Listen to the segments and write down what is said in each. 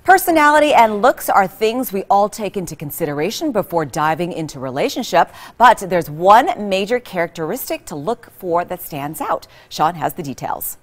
Personality and looks are things we all take into consideration before diving into a relationship, but there's one major characteristic to look for that stands out. Sean has the details.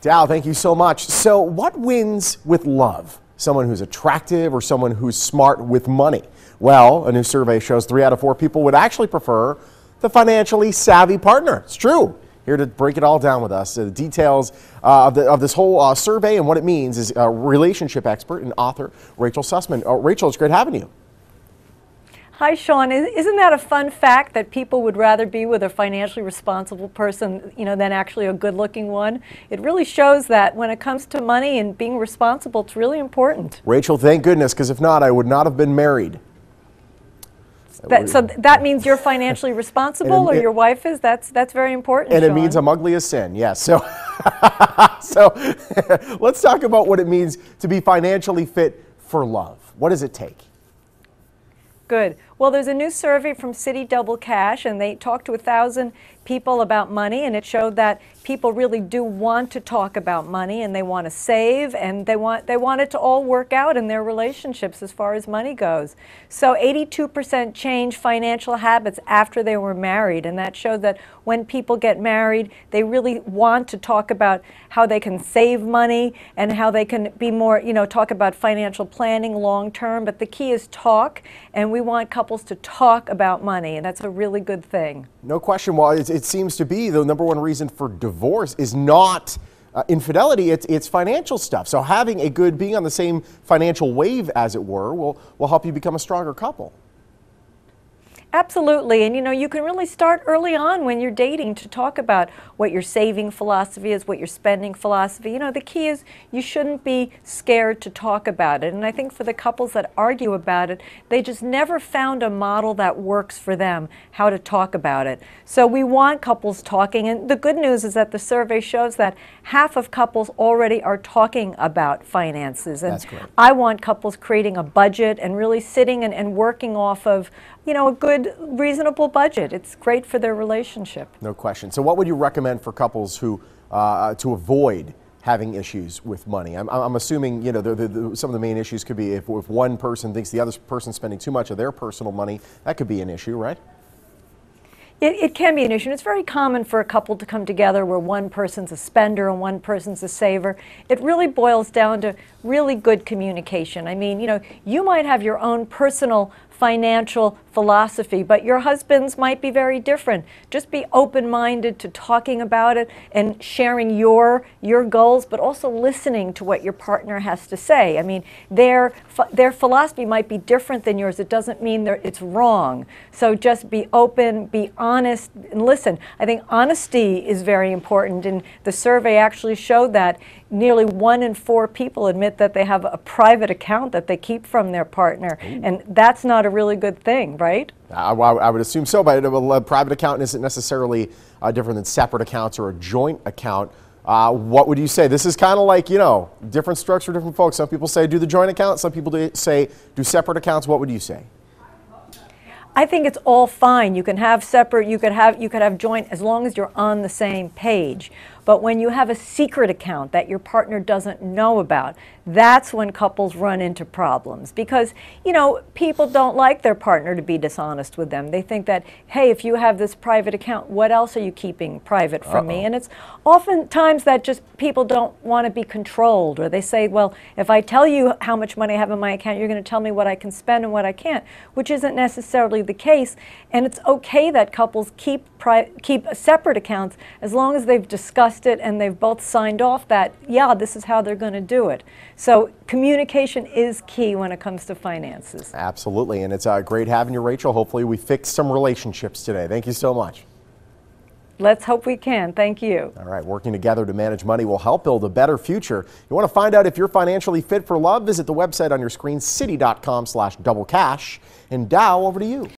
Dow, thank you so much. So what wins with love? Someone who's attractive or someone who's smart with money? Well, a new survey shows 3 out of 4 people would actually prefer the financially savvy partner. It's true. Here to break it all down with us, the details of this whole survey and what it means is relationship expert and author Rachel Sussman. Rachel, it's great having you. Hi, Sean. Isn't that a fun fact that people would rather be with a financially responsible person, than actually a good-looking one? It really shows that when it comes to money and being responsible, it's really important. Rachel, thank goodness, because if not, I would not have been married. So that means you're financially responsible, or your wife is? That's very important, And Sean. it means I'm ugly as sin, yes. So let's talk about what it means to be financially fit for love. What does it take? Good. Well, there's a new survey from Citi Double Cash, and they talked to 1,000 people about money, and it showed that people really do want to talk about money, and they want to save, and they want it to all work out in their relationships as far as money goes. So 82% changed financial habits after they were married, and that showed that when people get married, they really want to talk about how they can save money and how they can be more, talk about financial planning long term. But the key is talk, and we want couples to talk about money, and that's a really good thing. No question. Well, it seems to be the number one reason for divorce is not infidelity, it's financial stuff. So being on the same financial wave, as it were, will help you become a stronger couple. Absolutely, and you can really start early on when you're dating to talk about what your saving philosophy is, what your spending philosophy. The key is you shouldn't be scared to talk about it. And I think for the couples that argue about it, they just never found a model that works for them, how to talk about it. So we want couples talking, and the good news is that the survey shows that half of couples already are talking about finances. And that's great. I want couples creating a budget and really sitting and working off of a good, reasonable budget. It's great for their relationship. No question. So what would you recommend for couples who to avoid having issues with money? I'm assuming, some of the main issues could be if one person thinks the other person's spending too much of their personal money, that could be an issue, right? It can be an issue. It's very common for a couple to come together where one person's a spender and one person's a saver. It really boils down to really good communication. I mean, you might have your own personal financial philosophy, but your husband's might be very different. Just be open-minded to talking about it and sharing your goals, but also listening to what your partner has to say. I mean, their philosophy might be different than yours. It doesn't mean it's wrong. So just be open, be honest, and listen. I think honesty is very important, and the survey actually showed that nearly 1 in 4 people admit that they have a private account that they keep from their partner, and that's not a really good thing, right? I would assume so, but a private account isn't necessarily different than separate accounts or a joint account. What would you say? This is kind of like, different strokes for different folks. Some people say do the joint account, some people say do separate accounts. What would you say? I think it's all fine. You can have separate, you could have joint as long as you're on the same page. But when you have a secret account that your partner doesn't know about, that's when couples run into problems. Because, people don't like their partner to be dishonest with them. They think that, hey, if you have this private account, what else are you keeping private from me? And it's oftentimes that just people don't want to be controlled, or they say, well, if I tell you how much money I have in my account, you're going to tell me what I can spend and what I can't, which isn't necessarily the case. And it's okay that couples keep separate accounts as long as they've discussed it and they've both signed off that, yeah, this is how they're going to do it. So communication is key when it comes to finances. Absolutely, and it's great having you, Rachel. Hopefully we fix some relationships today. Thank you so much. Let's hope we can. Thank you. All right, working together to manage money will help build a better future. You want to find out if you're financially fit for love? Visit the website on your screen, citi.com/doublecash. And Dow, over to you.